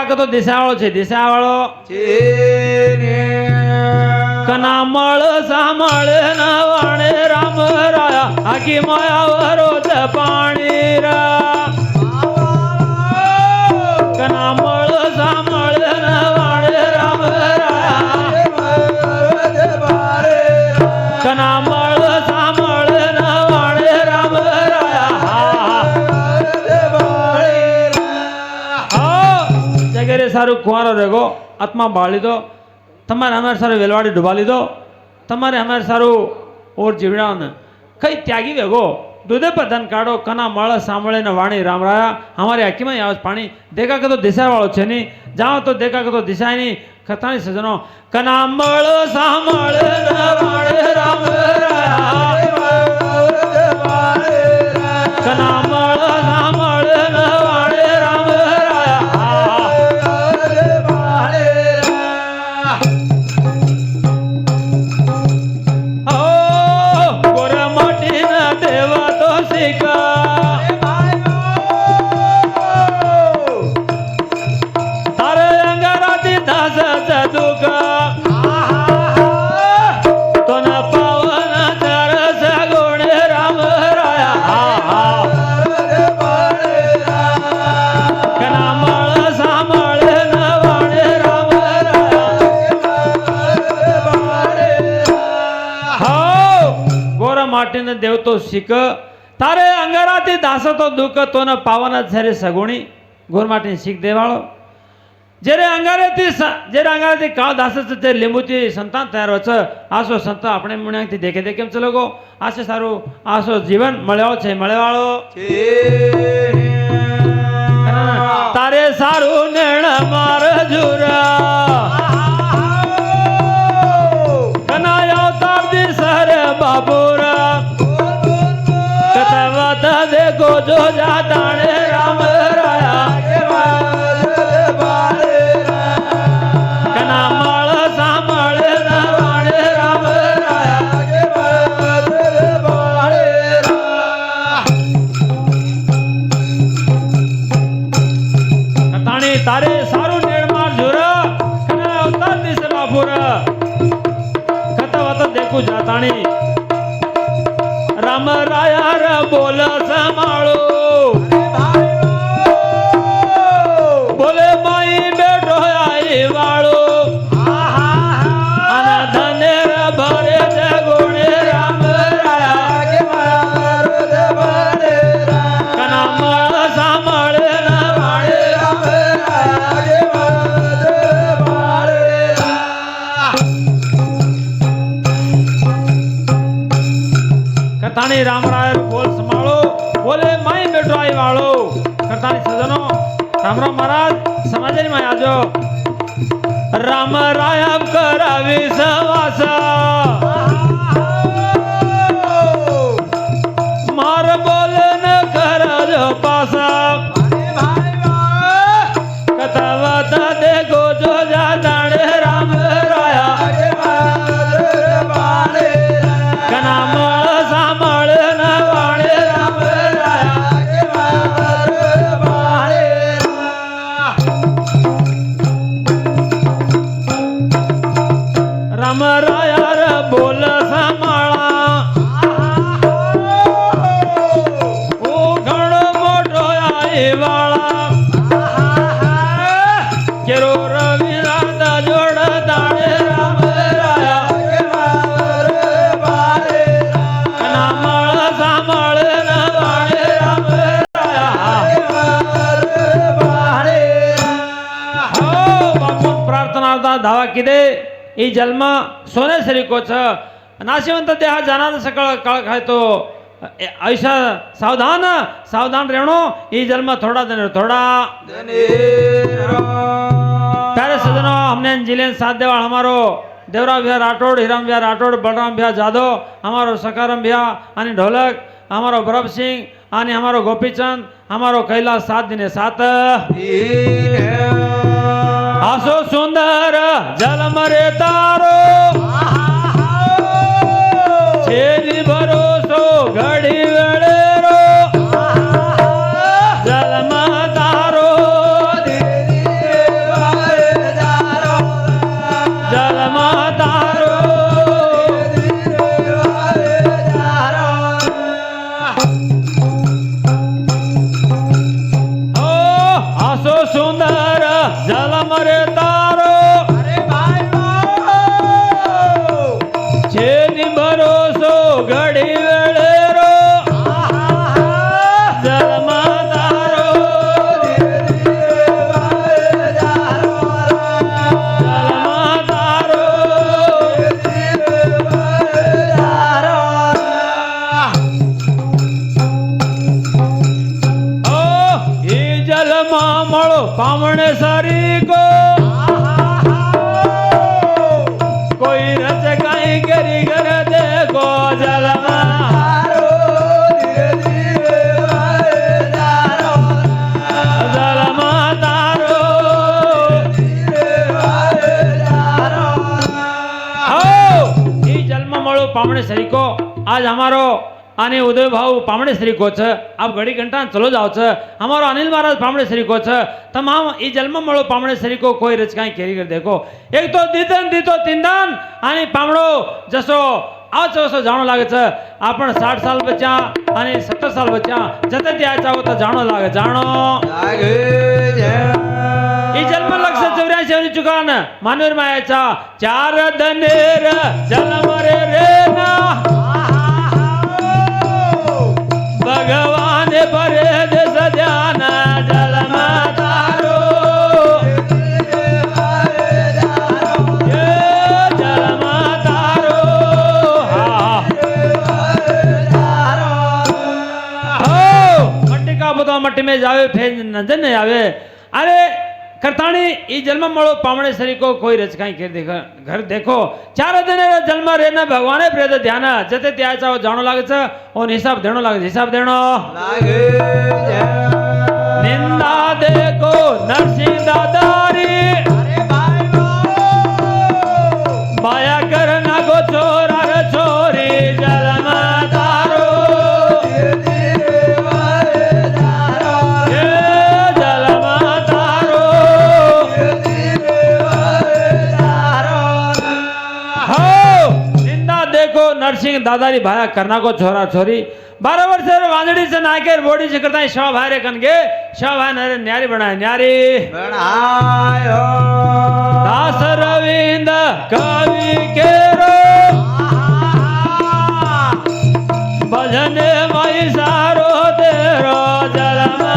કતો દિશાવાળો છે દિશાવાળો કના મળ સામળ ના વાણે રામ રાયા આખી માયા વરોજ પાણી રા કના મળ સામળ ના વાણે રામ રાયા કના મળ સામળ ના વાણે રામ રાયા જગરે સારું કુંવારો રેગો આત્મા બાળી દો તમારે અમારે સારું વેલવાડી ડૂબા લીધો તમારે અમારે સારું ઓર જીવડાને કઈ ત્યાગી વેગો દૂધે પર ધન કાઢો કના મળ સાંભળે ને વાણી રામ રાયા અમારી આખીમાં આવે પાણી દેખા કતો દિશા વાળો છે નહીં જાઓ તો દેખા કતો દિશા નહીં કથાની સજનો કના મળ સાંભળે ને વાણી રામ રાયા કના મળ સાંભળે ને વાણી રામ માટીને દેવતો શીખ તારે અંગારાથી દાસો તો દુઃખ તો ન પાવન છરે સગુણી ગોર માટીને શીખ દેવાળો જ્યારે અંગારેથી કાળ દાસ છે લીંબુથી સંતાન તૈયાર છે આસો સંતા આપણે મુણ્યાથી દેખે દે કેમ ચલો ગો આશે સારું આસો જીવન મળ્યો છે મળેવાળો તારે સારું નેણ માર જુરા કનાયો તાર દી સરે બાબુરા કથા દેખો જો જાતાણે રામ રાયા કના માળ સાંભળે વાણે રામ રાયા કતાણી તારે સારું નિર્માણ જોર કના અવતાર દિસ બાપુર કથા વત દેખું જાતાણી રામ રાયા ર બોલ સંભાળો બોલે માઈ બેઠો આઈ વાળો આના ધને ભરે છે ગુણે રામ રાયા કના મળ સાંભળે ના વાળે રામ કથાણી રામ રાય બોલ સંભાળો બોલે માઈ બેઠો આઈ વાળો કથાણી સજનો રામ રામ મહારાજ સમાજની માં આજો રામ રાયમ કરાવી સવાસા માર બોલે ન કરજો પાસા કથા વાતા દેખો જો જાતાણે રામ રાયા કના મળ સાંભળે ન વાણે રામ રામ રાયા ર બોલ સંભાળા ઓ ઘણો મોટો આઈ વાળા કેરો રવિ રાત જોડ દાડે રામ રાયા કના મળ સાંભળે ન વાણે રામ રાયા હો બાપુ પ્રાર્થના धावा किदे ई जन्म सोने सरीको छ नाशिवंत देह जाना सकळ काळ खाय तो ऐसा सावधान सावधान रहणो ई जन्म थोड़ा दिन थोड़ा प्यारे सजनों हमने जिले साथ देवा हमारो देवराव भैया राठौड़ हीराम भैया राठौड़ बलराम भैया जादव हमारो सकाराम भैया आनी ढोलक हमारो बरफ सिंह आनी हमारो गोपीचंद हमारो कैलाश सात दिने सात आसो सुंदर जलम रे तारो छेली भरोसो घड़ी वेळेरो जलम तारो पामणे सारी को कोई रच काई करी कर देखो जलमा जलमा तारो ई जन्म मळो पामणे सरी को आज हमारो आणि उदय भाऊ पामणे श्री कोच आप घड़ी घंटा चलो जाओ छ हमारो अनिल महाराज पामणे श्री कोच तमाम ई जन्म मळो पामणे श्री को कोई रचकाई केरी कर देखो एक तो दितन दितो तिंदान आणि पामणो जसो आज वसो जाणो लागे छ आपण 60 साल बच्चा आणि 70 साल बच्चा जते त्याचा होता जाणो लागे ई जन्म लक्ष 84 वनी चुकान मानवर मायाचा चार दनेर जन्म रे रे ना भगवान परे देश ध्यान जलमा तारो ये जलमा तारो हो मट्टी का बुता मट्टी में जावे फेर नजर नहीं आवे अरे करताणी ई जन्म मळो पामणे सरी को कोई रचकाई के देखो घर देखो चार दिन जन्म रेना भगवाने प्रेत ध्यान जते त्याचा जाणो लागे छ और हिसाब देणो लागे हिसाब देणो लागे निंदा देखो नरसिंह दादारी अरे भाई माया करना को छोरा रे छोरी जलमा तारो नरसिंह दादारी भाया करना को छोरा छोरी 12 वर्ष वांदड़ी से नाकेर बोडी से करता है शव भाई रे कन के शव भाई नरे न्यारी बनाए न्यारी बनायो दास रविंद कवि केरो भजन मई सारो तेरो जलमा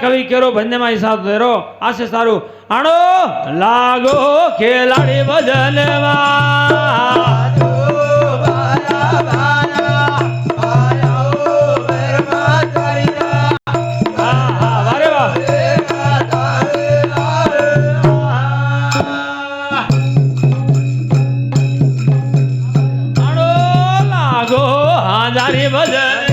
कवि केरो बंदे में हिसाब दे रो आसे सारू आणो लागो खेलाड़ी भजन आणो लागो हाजारी भजन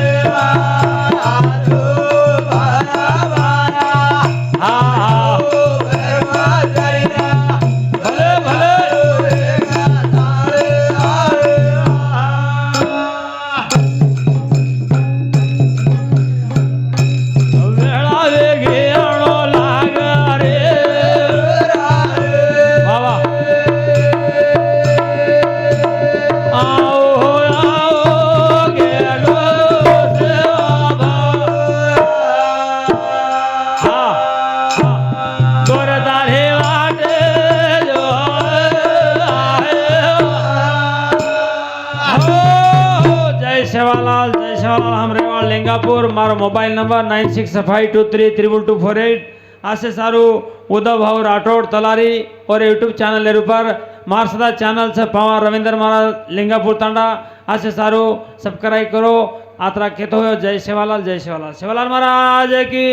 सेवालाल जय सेवालाल हम रेवाड़ लिंगापुर मारो मोबाइल नंबर 9652323248 आसे सारू उद्धव भाऊ राठौड़ तलारी और यूट्यूब चैनल पर मारसदा चैनल से पवार रविंद्र महाराज लिंगापुर तांडा आसे सारू सब्सक्राइब करो आतरा कहते हो जय सेवालाल महाराज की